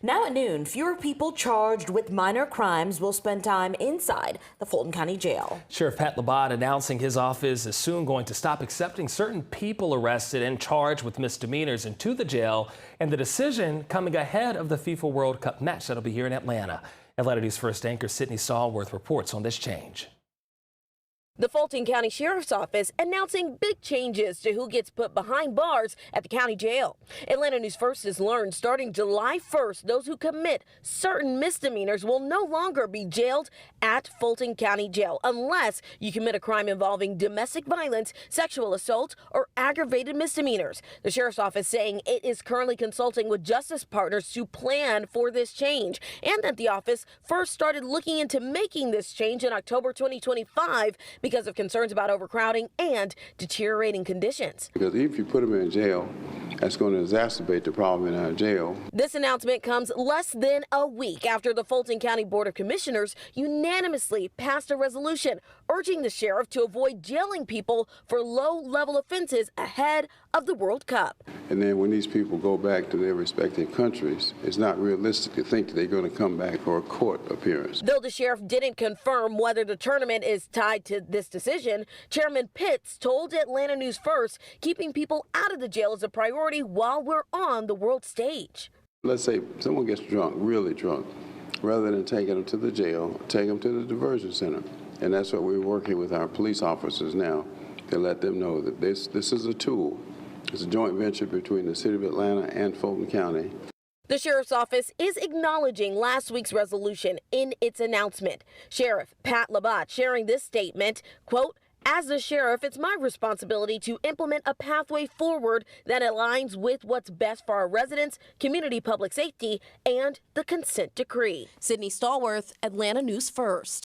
Now at noon, fewer people charged with minor crimes will spend time inside the Fulton County Jail. Sheriff Pat Labat announcing his office is soon going to stop accepting certain people arrested and charged with misdemeanors into the jail, and the decision coming ahead of the FIFA World Cup match that'll be here in Atlanta. Atlanta News First anchor Sydney Stallworth reports on this change. The Fulton County Sheriff's Office announcing big changes to who gets put behind bars at the county jail. Atlanta News First has learned starting July 1st, those who commit certain misdemeanors will no longer be jailed at Fulton County Jail unless you commit a crime involving domestic violence, sexual assault, or aggravated misdemeanors. The Sheriff's Office saying it is currently consulting with justice partners to plan for this change, and that the office first started looking into making this change in October 2025 because of concerns about overcrowding and deteriorating conditions. Because if you put them in jail, that's going to exacerbate the problem in our jail. This announcement comes less than a week after the Fulton County Board of Commissioners unanimously passed a resolution urging the sheriff to avoid jailing people for low-level offenses ahead of the World Cup. And then when these people go back to their respective countries, it's not realistic to think that they're going to come back for a court appearance. Though the sheriff didn't confirm whether the tournament is tied to this decision, Chairman Pitts told Atlanta News First keeping people out of the jail is a priority while we're on the world stage. Let's say someone gets drunk, really drunk, rather than taking them to the jail, take them to the diversion center. And that's what we're working with our police officers now, to let them know that this is a tool. It's a joint venture between the city of Atlanta and Fulton County. The Sheriff's Office is acknowledging last week's resolution in its announcement. Sheriff Pat Labat sharing this statement, quote, "As the sheriff, it's my responsibility to implement a pathway forward that aligns with what's best for our residents, community public safety, and the consent decree." Sydney Stallworth, Atlanta News First.